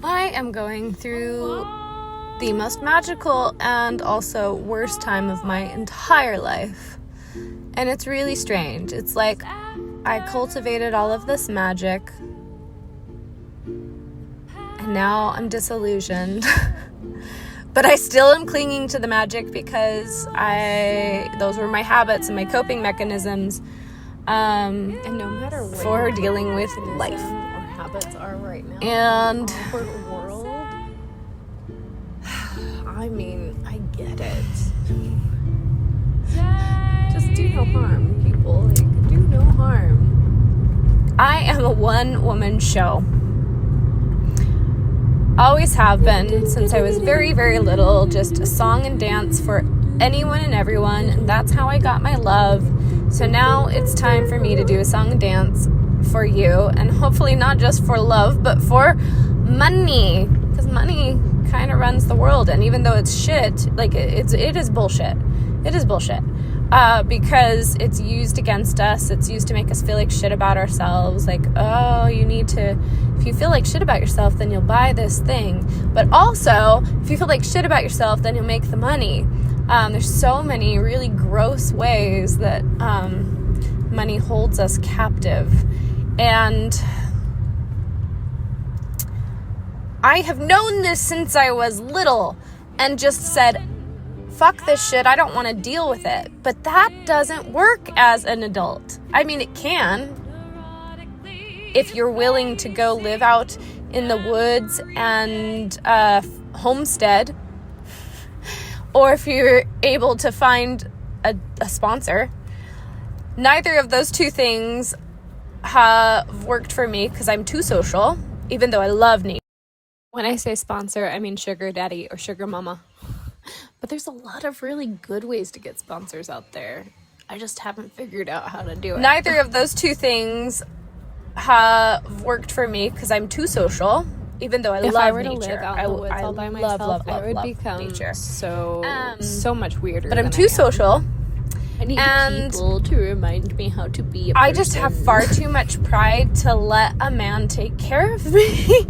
I am going through the most magical and also worst time of my entire life. And it's really strange. It's like I cultivated all of this magic, and now I'm disillusioned. But I still am clinging to the magic because those were my habits and my coping mechanisms. And no matter what for dealing with life or habits are right now and in the world, I mean, I get it. Just do no harm, people. Like, do no harm. I am a one-woman show. Always have been since I was very, very little. Just a song and dance for anyone and everyone, and that's how I got my love. So now it's time for me to do a song and dance for you, and hopefully not just for love, but for money, because money kind of runs the world. And even though it's shit, like it is bullshit. It is bullshit. Because it's used against us. It's used to make us feel like shit about ourselves. Like, oh, if you feel like shit about yourself, then you'll buy this thing. But also, if you feel like shit about yourself, then you'll make the money. There's so many really gross ways that money holds us captive. And I have known this since I was little and just said, fuck this shit, I don't want to deal with it. But that doesn't work as an adult. I mean, it can, if you're willing to go live out in the woods and homestead, or if you're able to find a sponsor. Neither of those two things have worked for me because I'm too social, even though I love nature. When I say sponsor, I mean sugar daddy or sugar mama. But there's a lot of really good ways to get sponsors out there. I just haven't figured out how to do it. Neither of those two things have worked for me because I'm too social, even though I love nature. If I were to live out in the woods all by myself, I would become nature. So much weirder. But I'm too social. I need people to remind me how to be a person. I just have far too much pride to let a man take care of me.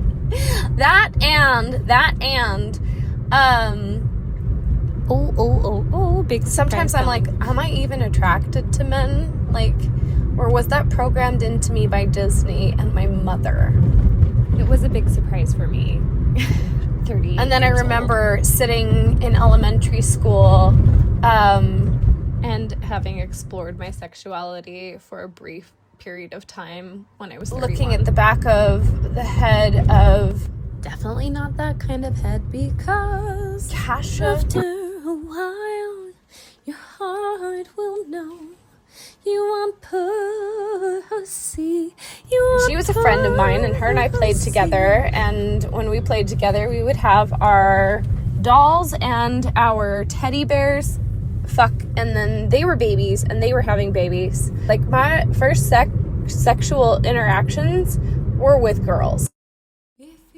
That and big. Sometimes I'm like, am I even attracted to men? Like, or was that programmed into me by Disney and my mother? It was a big surprise for me. 30. And then I remember sitting in elementary school, and having explored my sexuality for a brief period of time when I was 31. Looking at the back of the head of definitely not that kind of head, because Kasha. After a while, your heart will know you want pussy. She was a friend of mine, and her and I played together. And when we played together, we would have our dolls and our teddy bears fuck, and then they were babies, and they were having babies. Like, my first sexual interactions were with girls.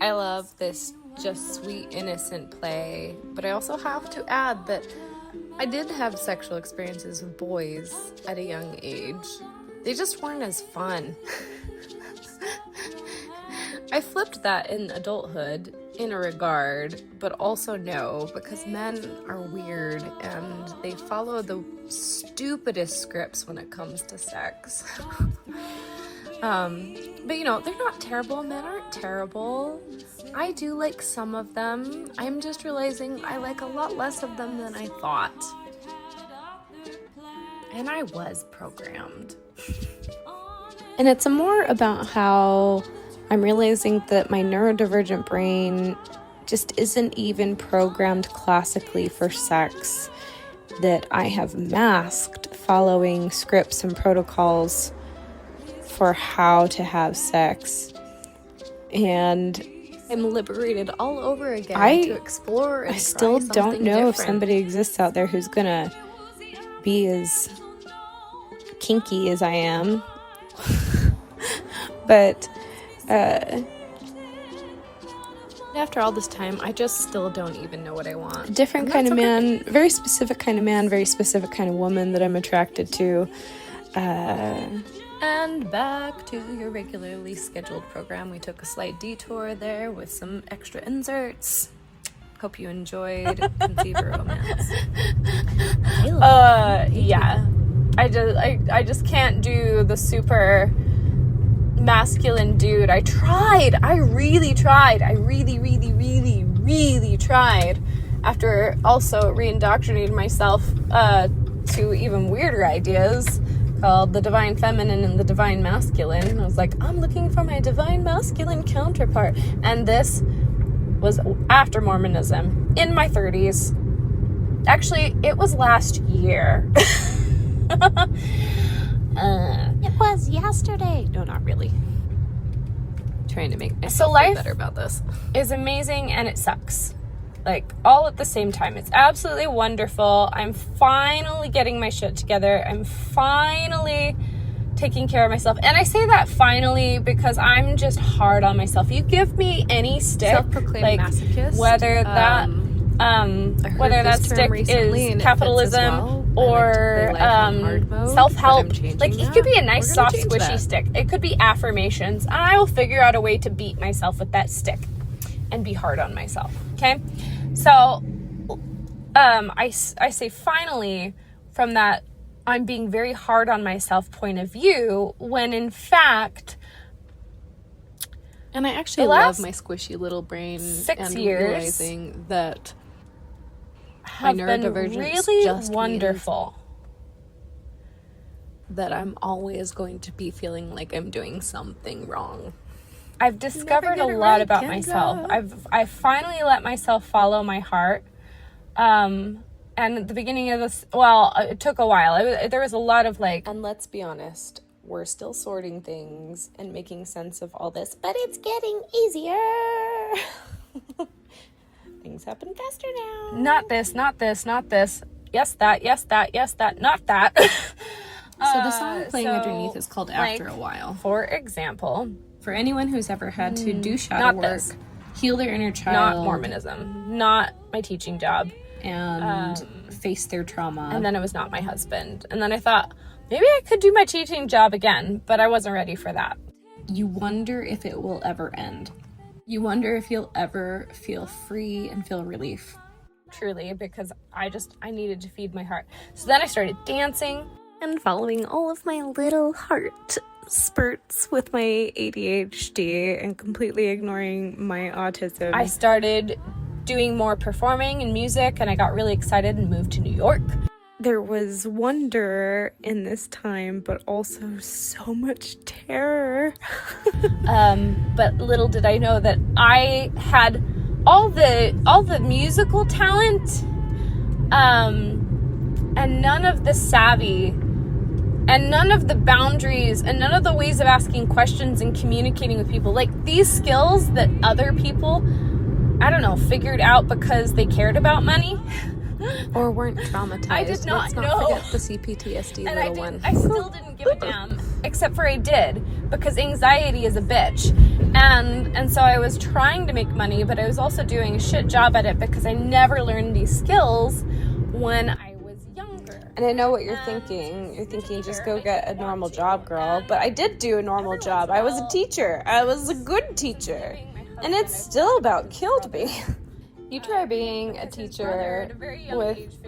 I love this just sweet, innocent play, but I also have to add that I did have sexual experiences with boys at a young age. They just weren't as fun. I flipped that in adulthood in a regard, but also no, because men are weird and they follow the stupidest scripts when it comes to sex. But you know, they're not terrible. Men aren't terrible. I do like some of them. I'm just realizing I like a lot less of them than I thought. And I was programmed. And it's more about how I'm realizing that my neurodivergent brain just isn't even programmed classically for sex, that I have masked following scripts and protocols for how to have sex. And I'm liberated all over again to explore and I still don't know different. If somebody exists out there who's gonna be as kinky as I am. But after all this time, I just still don't even know what I want. Different kind of man, very specific kind of man, very specific kind of woman that I'm attracted to. And back to your regularly scheduled program. We took a slight detour there with some extra inserts. Hope you enjoyed Conceive a Romance. Yeah. I just can't do the super masculine dude. I tried. I really tried. I really, really, really, really tried. After also re-indoctrinating myself to even weirder ideas called the divine feminine and the divine masculine. And I was like, I'm looking for my divine masculine counterpart. And this was after Mormonism, in my 30s. Actually, it was last year. It was yesterday. No, not really. Trying to make myself feel better about this. Is amazing and it sucks. Like, all at the same time. It's absolutely wonderful. I'm finally getting my shit together. I'm finally taking care of myself. And I say that finally because I'm just hard on myself. You give me any stick, self-proclaimed masochist. Whether that stick is capitalism or self-help. Like, it could be a nice, soft, squishy stick. It could be affirmations. And I will figure out a way to beat myself with that stick and be hard on myself. Okay? So, I say finally from that I'm being very hard on myself point of view, when in fact, and I actually love my squishy little brain 6 years realizing that have been really just wonderful. That I'm always going to be feeling like I'm doing something wrong. I've discovered a lot about myself. I've finally let myself follow my heart. And at the beginning of this, it took a while. There was a lot of like... And let's be honest, we're still sorting things and making sense of all this, but it's getting easier. Things happen faster now. Not this, not this, not this. Yes, that, yes, that, yes, that, not that. So the song playing underneath is called After a While. For example... For anyone who's ever had to do shadow work, heal their inner child. Not Mormonism. Not my teaching job. And face their trauma. And then it was not my husband. And then I thought, maybe I could do my teaching job again, but I wasn't ready for that. You wonder if it will ever end. You wonder if you'll ever feel free and feel relief. Truly, because I needed to feed my heart. So then I started dancing. And following all of my little heart spurts with my ADHD and completely ignoring my autism. I started doing more performing and music, and I got really excited and moved to New York. There was wonder in this time, but also so much terror. But little did I know that I had all the musical talent, and none of the savvy, and none of the boundaries, and none of the ways of asking questions and communicating with people. Like, these skills that other people, I don't know, figured out because they cared about money. Or weren't traumatized. I did not know. Let's not forget the CPTSD and little one. I still didn't give a damn, except for I did, because anxiety is a bitch. And so I was trying to make money, but I was also doing a shit job at it because I never learned these skills when I was younger. And I know what you're thinking. You're thinking, just go get a normal job, girl. But I did do a normal job. I was a teacher. I was a good teacher. And it still about killed me. You try being a teacher with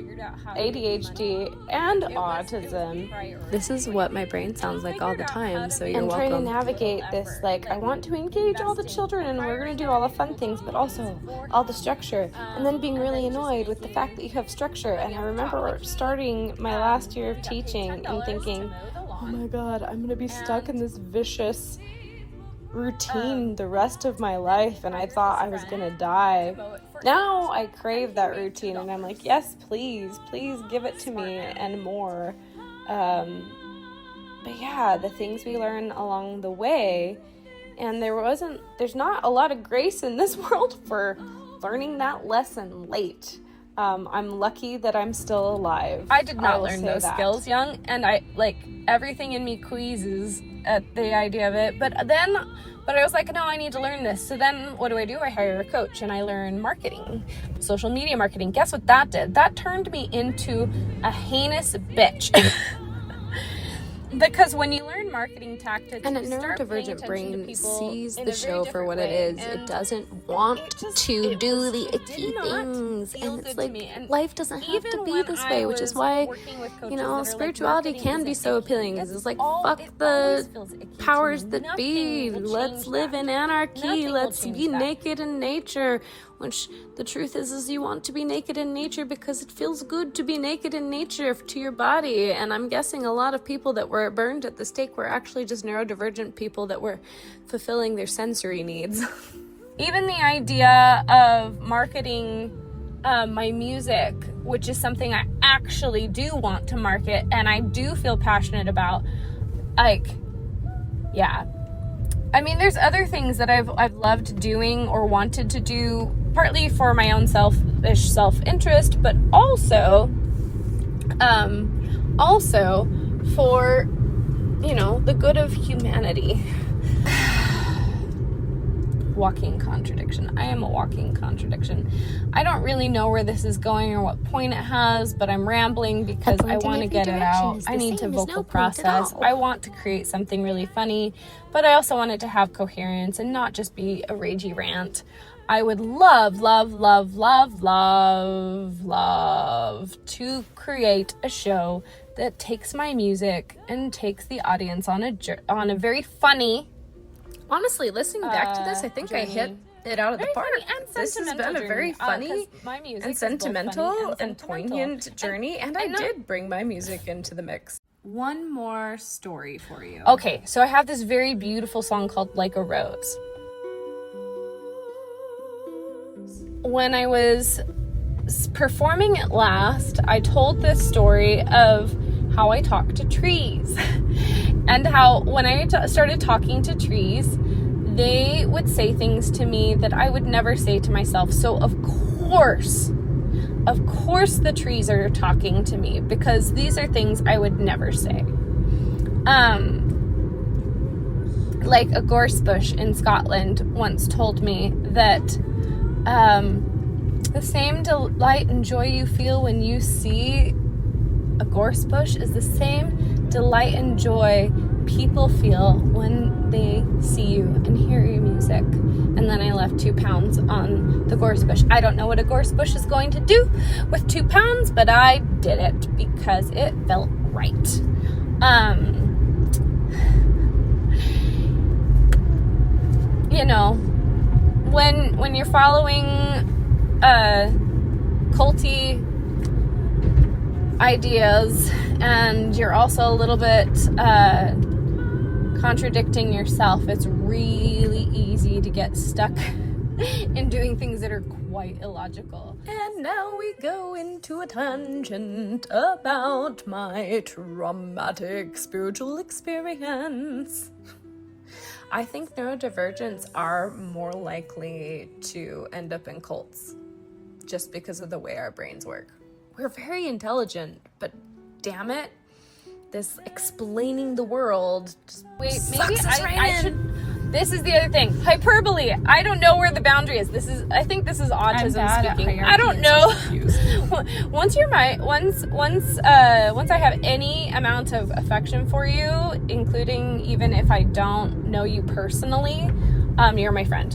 ADHD and autism. This is what my brain sounds like all the time, so you're welcome. And trying to navigate this, like, I want to engage all the children and we're going to do all the fun things, but also all the structure. And then being really annoyed with the fact that you have structure. And I remember starting my last year of teaching and thinking, oh my God, I'm going to be stuck in this vicious routine the rest of my life, and I thought I was gonna die. Now I crave that routine, and I'm like, yes, please give it to me and more. But yeah, the things we learn along the way, and there's not a lot of grace in this world for learning that lesson late. I'm lucky that I'm still alive. I did not learn those skills young, and I, like, everything in me queases at the idea of it, but I was like, no, I need to learn this. So then what do? I hire a coach and I learn marketing, social media marketing. Guess what that did? That turned me into a heinous bitch. Because when you learn marketing tactics, And a you start paying neurodivergent attention to brain people sees in the a very show for different what way, it is. and It doesn't want to do the it icky did not things. feel And it's good to like, me. And life doesn't have to even be when this I way, which is was why, working with coaches you that know, are like, spirituality marketing can be isn't so icky. appealing. Yes, It's like, it always fuck the feels icky to powers me. that be. Nothing will Let's change live that. in anarchy. Nothing will Let's change be that. naked in nature. Which the truth is you want to be naked in nature because it feels good to be naked in nature to your body. And I'm guessing a lot of people that were burned at the stake were actually just neurodivergent people that were fulfilling their sensory needs. Even the idea of marketing my music, which is something I actually do want to market and I do feel passionate about, like, yeah. I mean, there's other things that I've loved doing or wanted to do, partly for my own self-interest, but also for, you know, the good of humanity. Walking contradiction. I am a walking contradiction. I don't really know where this is going or what point it has, but I'm rambling because I want to get it out. I need to vocal process. I want to create something really funny, but I also want it to have coherence and not just be a ragey rant. I would love to create a show that takes my music and takes the audience on a very funny. Honestly, listening back to this, I think I hit it out of the park. This has been a very funny and sentimental and poignant journey, and I did bring my music into the mix. One more story for you. Okay, so I have this very beautiful song called Like a Rose. When I was performing it last, I told this story of how I talk to trees and how when I started talking to trees, they would say things to me that I would never say to myself. So of course the trees are talking to me because these are things I would never say. Like a gorse bush in Scotland once told me that the same delight and joy you feel when you see a gorse bush is the same delight and joy people feel when they see you and hear your music. And then I left 2 pounds on the gorse bush. I don't know what a gorse bush is going to do with 2 pounds, but I did it because it felt right. You know, when you're following culty ideas and you're also a little bit contradicting yourself, it's really easy to get stuck in doing things that are quite illogical. And now we go into a tangent about my traumatic spiritual experience. I think neurodivergents are more likely to end up in cults just because of the way our brains work. We're very intelligent, but damn it, this explaining the world just Maybe I should. This is the other thing. Hyperbole. I don't know where the boundary is. I think this is autism speaking. I don't know. Once I have any amount of affection for you, including even if I don't know you personally, you're my friend.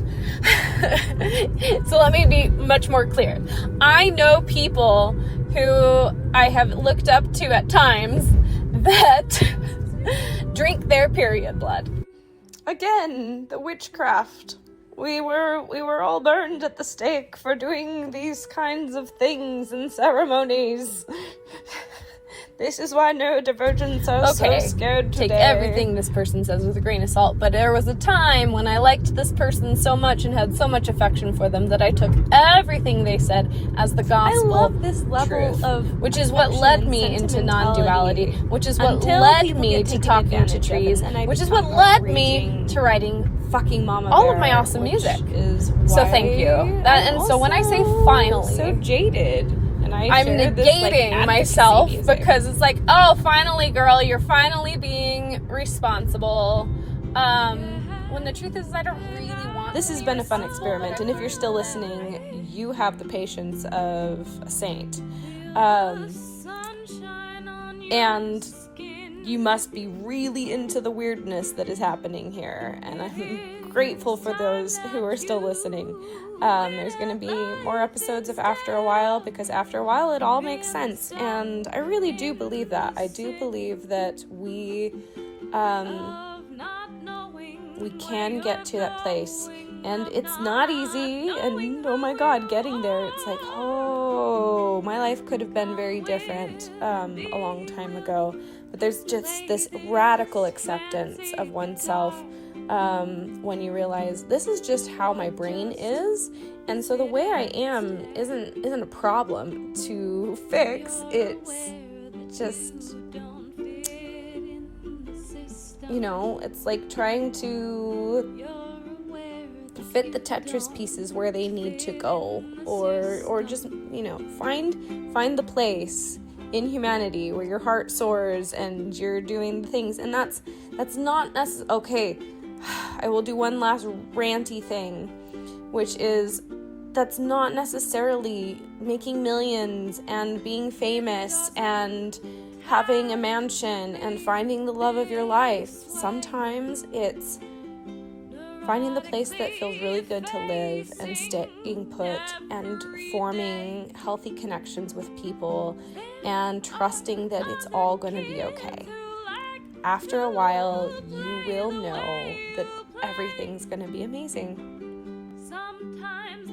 So let me be much more clear. I know people who I have looked up to at times that drink their period blood. Again, the witchcraft. We were all burned at the stake for doing these kinds of things and ceremonies. This is why neurodivergents are so scared today. Take everything this person says with a grain of salt, but there was a time when I liked this person so much and had so much affection for them that I took everything they said as the gospel. I love this level of which is what led me into non-duality, which is what led me to talking to trees, which is what led me to writing fucking Mama Bear, all of my awesome music. So thank you. So when I say finally, so jaded. I'm negating myself because it's like, oh, finally, girl, you're finally being responsible. When the truth is, I don't really want. This has been a fun experiment, and if you're still listening, you have the patience of a saint. And you must be really into the weirdness that is happening here, and I'm grateful for those who are still listening. There's going to be more episodes of After a While, because after a while it all makes sense, and I really do believe that. I do believe that we can get to that place, and it's not easy, and oh my god, getting there, it's like, oh, my life could have been very different a long time ago. But there's just this radical acceptance of oneself when you realize this is just how my brain is, and so the way I am isn't a problem to fix. It's just, you know, it's like trying to fit the Tetris pieces where they need to go, or just, you know, find the place in humanity where your heart soars and you're doing the things. And that's not necessarily, okay, I will do one last ranty thing, which is, that's not necessarily making millions and being famous and having a mansion and finding the love of your life. Sometimes it's finding the place that feels really good to live and staying put and forming healthy connections with people and trusting that it's all going to be okay. After a while, you will know that everything's going to be amazing. Sometimes